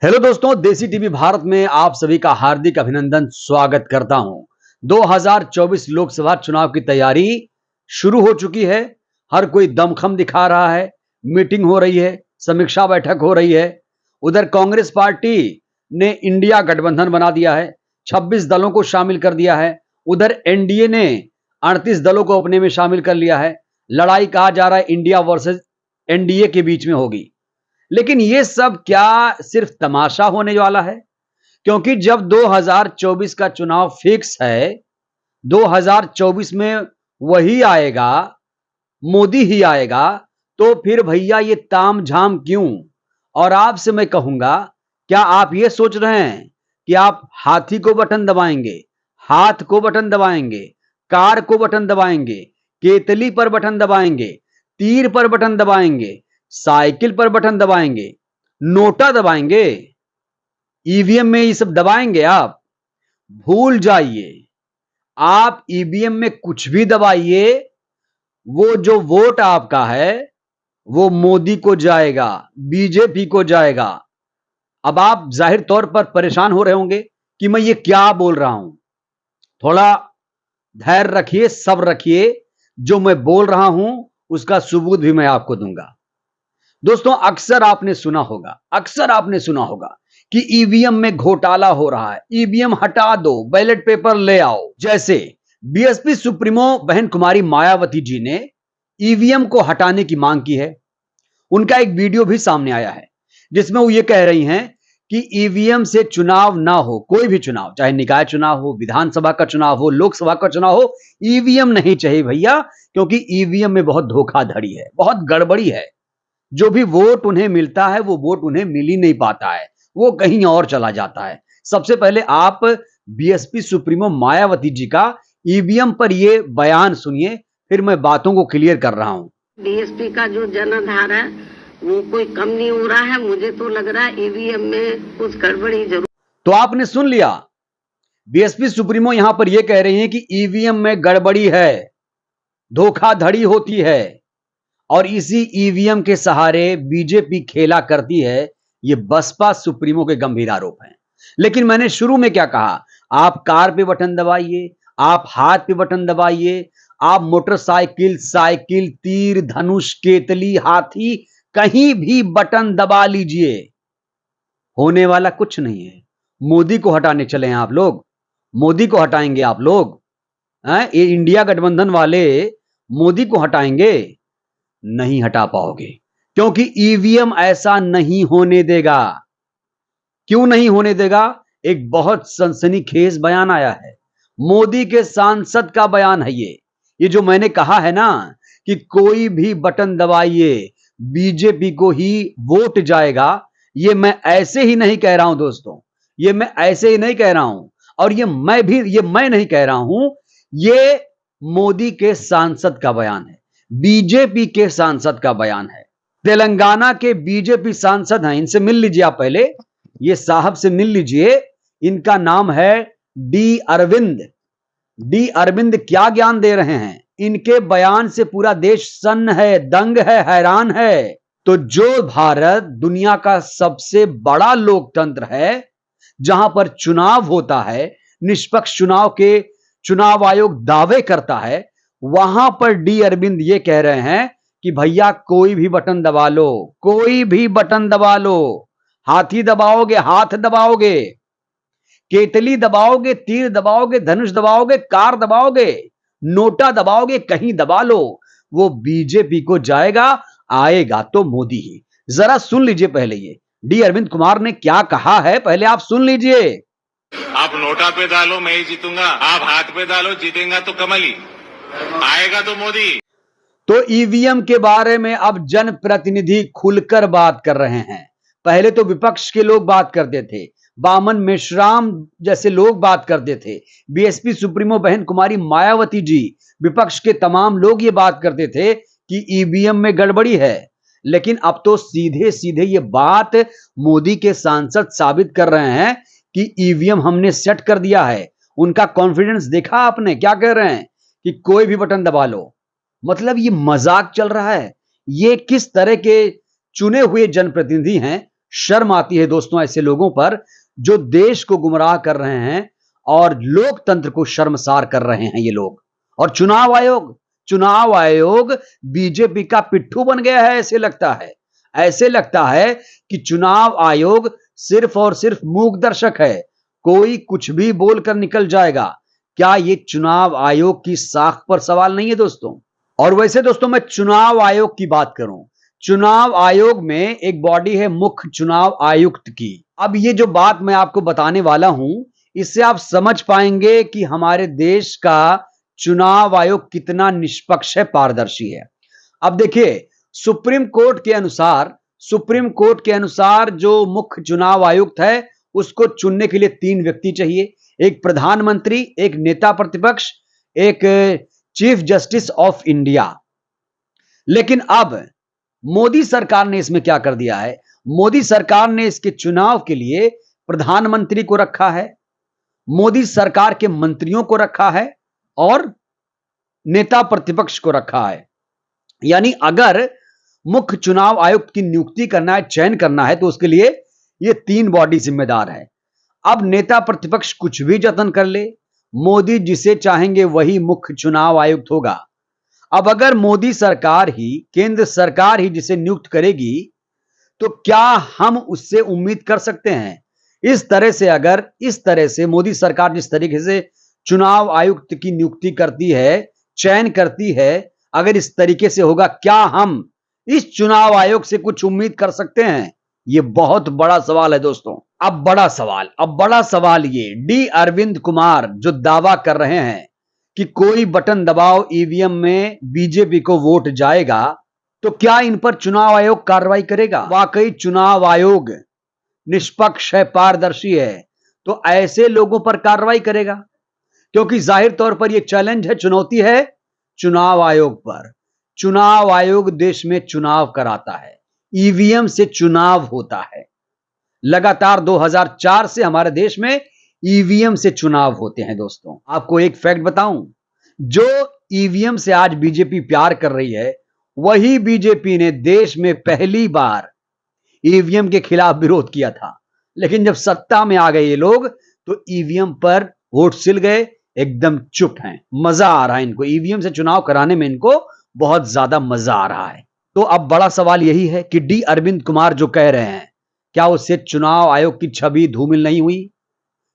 Hello दोस्तों, देसी TV Bharat में आप सभी का हार्दिक अभिनंदन स्वागत करता हूं। 2024 लोकसभा चुनाव की तैयारी शुरू हो चुकी है। हर कोई दमखम दिखा रहा है, मीटिंग हो रही है, समीक्षा बैठक हो रही है। उधर कांग्रेस पार्टी ने इंडिया गठबंधन बना दिया है, 26 दलों को शामिल कर दिया है। उधर एनडीए ने 38 दलों को अपने में शामिल कर लिया है। लड़ाई कहा जा रहा है इंडिया वर्सेस एनडीए के बीच में होगी। लेकिन ये सब क्या सिर्फ तमाशा होने वाला है? क्योंकि जब 2024 का चुनाव फिक्स है, 2024 में वही आएगा, मोदी ही आएगा, तो फिर भैया ये तामझाम क्यों? और आपसे मैं कहूंगा, क्या आप ये सोच रहे हैं कि आप हाथी को बटन दबाएंगे, हाथ को बटन दबाएंगे, कार को बटन दबाएंगे, केतली पर बटन दबाएंगे, तीर पर बटन दबाएंगे, साइकिल पर बटन दबाएंगे, नोटा दबाएंगे, ईवीएम में ये सब दबाएंगे आप? भूल जाइए। आप ईवीएम में कुछ भी दबाइए, वो जो वोट आपका है वो मोदी को जाएगा, बीजेपी को जाएगा। अब आप जाहिर तौर पर परेशान हो रहे होंगे कि मैं ये क्या बोल रहा हूं। थोड़ा धैर्य रखिए, सब्र रखिए। जो मैं बोल रहा हूं उसका सबूत भी मैं आपको दूंगा। दोस्तों, अक्सर आपने सुना होगा कि ईवीएम में घोटाला हो रहा है, ईवीएम हटा दो, बैलेट पेपर ले आओ। जैसे बीएसपी सुप्रीमो बहन कुमारी मायावती जी ने ईवीएम को हटाने की मांग की है। उनका एक वीडियो भी सामने आया है जिसमें वो ये कह रही हैं कि ईवीएम से चुनाव ना हो, कोई भी चुनाव, चाहे निकाय चुनाव हो, विधानसभा का चुनाव हो, लोकसभा का चुनाव हो, ईवीएम नहीं चाहिए भैया, क्योंकि ईवीएम में बहुत धोखाधड़ी है, बहुत गड़बड़ी है। जो भी वोट उन्हें मिलता है वो वोट उन्हें मिल ही नहीं पाता है, वो कहीं और चला जाता है। सबसे पहले आप बीएसपी सुप्रीमो मायावती जी का ईवीएम पर ये बयान सुनिए, फिर मैं बातों को क्लियर कर रहा हूं। बीएसपी का जो जनाधार है वो कोई कम नहीं हो रहा है। मुझे तो लग रहा है ईवीएम में कुछ गड़बड़ी जरूर। तो आपने सुन लिया, बीएसपी सुप्रीमो यहां पर यह कह रही हैं कि ईवीएम में गड़बड़ी है, धोखाधड़ी होती है और इसी ईवीएम के सहारे बीजेपी खेला करती है। ये बसपा सुप्रीमो के गंभीर आरोप हैं। लेकिन मैंने शुरू में क्या कहा? आप कार पे बटन दबाइए, आप हाथ पे बटन दबाइए, आप मोटरसाइकिल, साइकिल, तीर, धनुष, केतली, हाथी, कहीं भी बटन दबा लीजिए, होने वाला कुछ नहीं है। मोदी को हटाने चले हैं आप लोग, मोदी को हटाएंगे आप लोग हैं? ये इंडिया गठबंधन वाले मोदी को हटाएंगे? नहीं हटा पाओगे, क्योंकि ईवीएम ऐसा नहीं होने देगा। क्यों नहीं होने देगा? एक बहुत सनसनीखेज बयान आया है, मोदी के सांसद का बयान है ये जो मैंने कहा है ना कि कोई भी बटन दबाइए, बीजेपी को ही वोट जाएगा, ये मैं ऐसे ही नहीं कह रहा हूं दोस्तों, ये मैं ऐसे ही नहीं कह रहा हूं। और ये मैं नहीं कह रहा हूं, ये मोदी के सांसद का बयान है, बीजेपी के सांसद का बयान है। तेलंगाना के बीजेपी सांसद हैं, इनसे मिल लीजिए आप, पहले ये साहब से मिल लीजिए। इनका नाम है डी अरविंद। डी अरविंद क्या ज्ञान दे रहे हैं? इनके बयान से पूरा देश सन्न है, दंग है, हैरान है। तो जो भारत दुनिया का सबसे बड़ा लोकतंत्र है, जहां पर चुनाव होता है, निष्पक्ष चुनाव के चुनाव आयोग दावे करता है, वहां पर डी अरविंद ये कह रहे हैं कि भैया कोई भी बटन दबा लो, कोई भी बटन दबा लो। हाथी दबाओगे, हाथ दबाओगे, केतली दबाओगे, तीर दबाओगे, धनुष दबाओगे, कार दबाओगे, नोटा दबाओगे, कहीं दबा लो, वो बीजेपी को जाएगा, आएगा तो मोदी ही। जरा सुन लीजिए पहले ये डी अरविंद कुमार ने क्या कहा है, पहले आप सुन लीजिए। आप नोटा पे डालो मैं ही जीतूंगा, आप हाथ पे डालो जीतेगा तो कमल ही, आएगा तो मोदी। तो ईवीएम के बारे में अब जनप्रतिनिधि खुलकर बात कर रहे हैं। पहले तो विपक्ष के लोग बात करते थे, बामन मेश्राम जैसे लोग बात करते थे, बीएसपी सुप्रीमो बहन कुमारी मायावती जी, विपक्ष के तमाम लोग ये बात करते थे कि ईवीएम में गड़बड़ी है। लेकिन अब तो सीधे सीधे ये बात मोदी के सांसद साबित कर रहे हैं कि ईवीएम हमने सेट कर दिया है। उनका कॉन्फिडेंस देखा आपने? क्या कह रहे हैं कि कोई भी बटन दबा लो। मतलब ये मजाक चल रहा है। ये किस तरह के चुने हुए जनप्रतिनिधि हैं शर्म आती है दोस्तों ऐसे लोगों पर जो देश को गुमराह कर रहे हैं और लोकतंत्र को शर्मसार कर रहे हैं ये लोग। और चुनाव आयोग बीजेपी का पिट्ठू बन गया है। ऐसे लगता है कि चुनाव आयोग सिर्फ और सिर्फ मूक दर्शक है, कोई कुछ भी बोलकर निकल जाएगा। क्या ये चुनाव आयोग की साख पर सवाल नहीं है दोस्तों? और वैसे दोस्तों मैं चुनाव आयोग की बात करूं, चुनाव आयोग में एक बॉडी है मुख्य चुनाव आयुक्त की। अब ये जो बात मैं आपको बताने वाला हूं, इससे आप समझ पाएंगे कि हमारे देश का चुनाव आयोग कितना निष्पक्ष है, पारदर्शी है। अब देखिए, सुप्रीम कोर्ट के अनुसार जो मुख्य चुनाव आयुक्त है उसको चुनने के लिए 3 व्यक्ति चाहिए, एक प्रधानमंत्री, एक नेता प्रतिपक्ष, एक चीफ जस्टिस ऑफ इंडिया। लेकिन अब मोदी सरकार ने इसमें क्या कर दिया है, मोदी सरकार ने इसके चुनाव के लिए प्रधानमंत्री को रखा है, मोदी सरकार के मंत्रियों को रखा है और नेता प्रतिपक्ष को रखा है। यानी अगर मुख्य चुनाव आयुक्त की नियुक्ति करना है, चयन करना है, तो उसके लिए ये 3 बॉडी जिम्मेदार है। अब नेता प्रतिपक्ष कुछ भी जतन कर ले, मोदी जिसे चाहेंगे वही मुख्य चुनाव आयुक्त होगा। अब अगर मोदी सरकार ही, केंद्र सरकार ही जिसे नियुक्त करेगी, तो क्या हम उससे उम्मीद कर सकते हैं? इस तरह से मोदी सरकार जिस तरीके से चुनाव आयुक्त की नियुक्ति करती है, चयन करती है, अगर इस तरीके से होगा, क्या हम इस चुनाव आयोग से कुछ उम्मीद कर सकते हैं? यह बहुत बड़ा सवाल है दोस्तों। अब बड़ा सवाल ये, डी अरविंद कुमार जो दावा कर रहे हैं कि कोई बटन दबाओ ईवीएम में बीजेपी को वोट जाएगा, तो क्या इन पर चुनाव आयोग कार्रवाई करेगा? वाकई चुनाव आयोग निष्पक्ष है, पारदर्शी है, तो ऐसे लोगों पर कार्रवाई करेगा, क्योंकि जाहिर तौर पर यह चैलेंज है, चुनौती है चुनाव आयोग पर। चुनाव आयोग देश में चुनाव कराता है, ईवीएम से चुनाव होता है। लगातार 2004 से हमारे देश में ईवीएम से चुनाव होते हैं दोस्तों। आपको एक फैक्ट बताऊं, जो ईवीएम से आज बीजेपी प्यार कर रही है, वही बीजेपी ने देश में पहली बार ईवीएम के खिलाफ विरोध किया था। लेकिन जब सत्ता में आ गए ये लोग, तो ईवीएम पर वोट सिल गए, एकदम चुप हैं। मजा आ रहा है इनको, ईवीएम से चुनाव कराने में इनको बहुत ज्यादा मजा आ रहा है। तो अब बड़ा सवाल यही है कि डी अरविंद कुमार जो कह रहे हैं, क्या उससे चुनाव आयोग की छवि धूमिल नहीं हुई?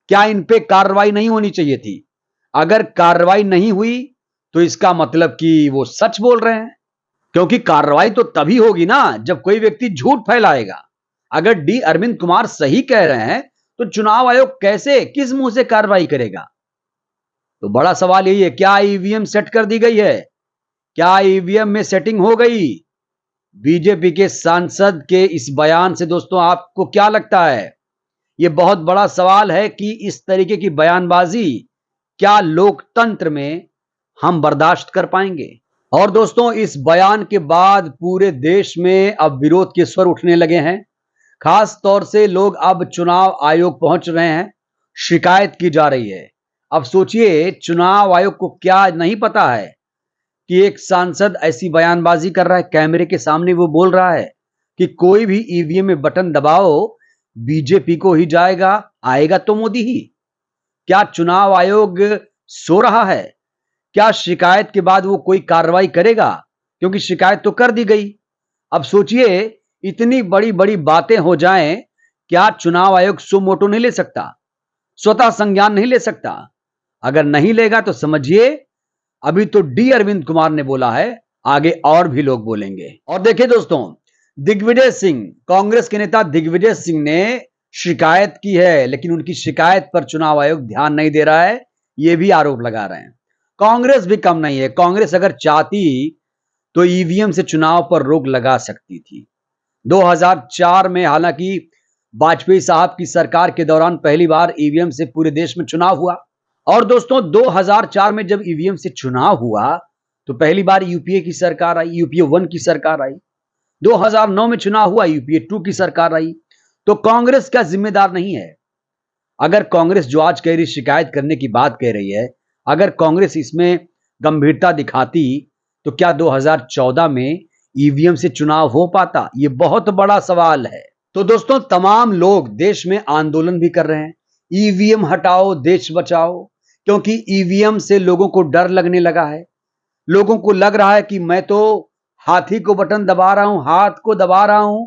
क्या इन पे कार्रवाई नहीं होनी चाहिए थी? अगर कार्रवाई नहीं हुई तो इसका मतलब कि वो सच बोल रहे हैं, क्योंकि कार्रवाई तो तभी होगी ना जब कोई व्यक्ति झूठ फैलाएगा। अगर डी अरविंद कुमार सही कह रहे हैं तो चुनाव आयोग कैसे, किस मुंह से कार्रवाई करेगा? तो बड़ा सवाल यही है, क्या ईवीएम सेट कर दी गई है? क्या ईवीएम में सेटिंग हो गई? बीजेपी के सांसद के इस बयान से दोस्तों आपको क्या लगता है? यह बहुत बड़ा सवाल है कि इस तरीके की बयानबाजी क्या लोकतंत्र में हम बर्दाश्त कर पाएंगे? और दोस्तों इस बयान के बाद पूरे देश में अब विरोध के स्वर उठने लगे हैं। खास तौर से लोग अब चुनाव आयोग पहुंच रहे हैं, शिकायत की जा रही है। अब सोचिए, चुनाव आयोग को क्या नहीं पता है कि एक सांसद ऐसी बयानबाजी कर रहा है, कैमरे के सामने वो बोल रहा है कि कोई भी ईवीएम में बटन दबाओ बीजेपी को ही जाएगा, आएगा तो मोदी ही। क्या चुनाव आयोग सो रहा है? क्या शिकायत के बाद वो कोई कार्रवाई करेगा? क्योंकि शिकायत तो कर दी गई। अब सोचिए, इतनी बड़ी बड़ी बातें हो जाएं, क्या चुनाव आयोग सो मोटो नहीं ले सकता, स्वतः संज्ञान नहीं ले सकता? अगर नहीं लेगा तो समझिए अभी तो डी अरविंद कुमार ने बोला है, आगे और भी लोग बोलेंगे। और देखिए दोस्तों, दिग्विजय सिंह, कांग्रेस के नेता दिग्विजय सिंह ने शिकायत की है, लेकिन उनकी शिकायत पर चुनाव आयोग ध्यान नहीं दे रहा है, यह भी आरोप लगा रहे हैं। कांग्रेस भी कम नहीं है, कांग्रेस अगर चाहती तो ईवीएम से चुनाव पर रोक लगा सकती थी। 2004 में हालांकि वाजपेयी साहब की सरकार के दौरान पहली बार ईवीएम से पूरे देश में चुनाव हुआ। और दोस्तों 2004 में जब ईवीएम से चुनाव हुआ तो पहली बार यूपीए की सरकार आई, यूपीए 1 की सरकार आई। 2009 में चुनाव हुआ, यूपीए 2 की सरकार आई। तो कांग्रेस क्या जिम्मेदार नहीं है? अगर कांग्रेस जो आज कह रही, शिकायत करने की बात कह रही है, अगर कांग्रेस इसमें गंभीरता दिखाती तो क्या 2014 में ईवीएम से चुनाव हो पाता? यह बहुत बड़ा सवाल है। तो दोस्तों तमाम लोग देश में आंदोलन भी कर रहे हैं, ईवीएम हटाओ देश बचाओ, क्योंकि ईवीएम से लोगों को डर लगने लगा है। लोगों को लग रहा है कि मैं तो हाथी को बटन दबा रहा हूं, हाथ को दबा रहा हूं,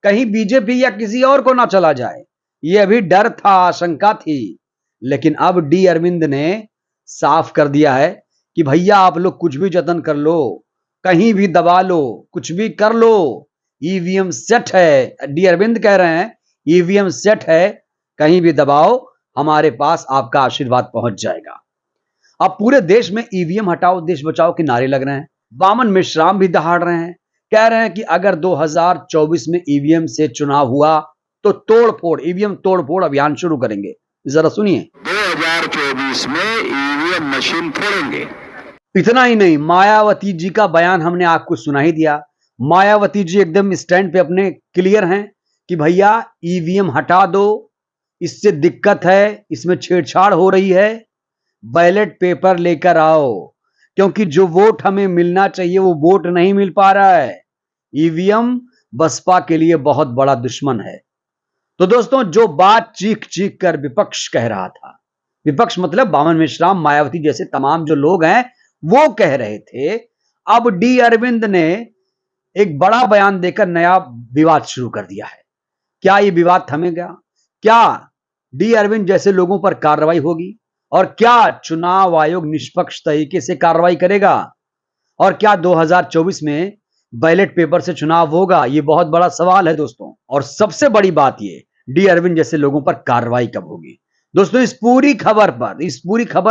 कहीं बीजेपी या किसी और को ना चला जाए। ये अभी डर था, आशंका थी, लेकिन अब डी अरविंद ने साफ कर दिया है कि भैया आप लोग कुछ भी जतन कर लो, कहीं भी दबा लो, कुछ भी कर लो, ईवीएम सेट है। डी अरविंद कह रहे हैं ईवीएम सेट है, कहीं भी दबाओ, हमारे पास आपका आशीर्वाद पहुंच जाएगा। अब पूरे देश में ईवीएम हटाओ देश बचाओ के नारे लग रहे हैं। वामन मेश्राम भी दहाड़ रहे हैं, कह रहे हैं कि अगर 2024 में ईवीएम से चुनाव हुआ तो तोड़फोड़, ईवीएम तोड़फोड़ अभियान शुरू करेंगे। जरा सुनिए। 2024 में ईवीएम मशीन फोड़ेंगे। इतना ही नहीं, मायावती जी का बयान हमने आपको सुना ही दिया। मायावती जी एकदम स्टैंड पे अपने क्लियर हैं कि भैया ईवीएम हटा दो, इससे दिक्कत है, इसमें छेड़छाड़ हो रही है, बैलेट पेपर लेकर आओ, क्योंकि जो वोट हमें मिलना चाहिए वो वोट नहीं मिल पा रहा है। ईवीएम बसपा के लिए बहुत बड़ा दुश्मन है। तो दोस्तों जो बात चीख चीख कर विपक्ष कह रहा था, विपक्ष मतलब वामन मेश्राम, मायावती जैसे तमाम जो लोग हैं वो कह रहे थे, अब डी अरविंद ने एक बड़ा बयान देकर नया विवाद शुरू कर दिया है। क्या ये विवाद थमेगा? क्या डी अरविंद जैसे लोगों पर कार्रवाई होगी? और क्या चुनाव आयोग निष्पक्ष तरीके से कार्रवाई करेगा? और क्या 2024 में बैलेट पेपर से चुनाव होगा? ये बहुत बड़ा सवाल है दोस्तों। और सबसे बड़ी बात ये, डी अरविंद जैसे लोगों पर कार्रवाई कब होगी? दोस्तों इस पूरी खबर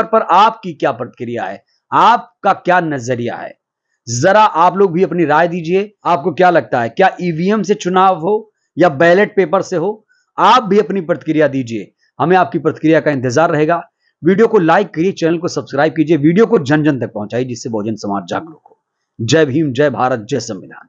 पर आपकी क्या प्रतिक्रिया है? आपका क्या नजरिया है? जरा आप लोग भी अपनी राय दीजिए। आपको क्या लगता है, क्या ईवीएम से चुनाव हो या बैलेट पेपर से हो? आप भी अपनी प्रतिक्रिया दीजिए, हमें आपकी प्रतिक्रिया का इंतजार रहेगा। वीडियो को लाइक करिए, चैनल को सब्सक्राइब कीजिए, वीडियो को जन जन तक पहुंचाइए, जिससे बहुजन समाज जागरूक हो। जय भीम, जय भारत, जय संविधान।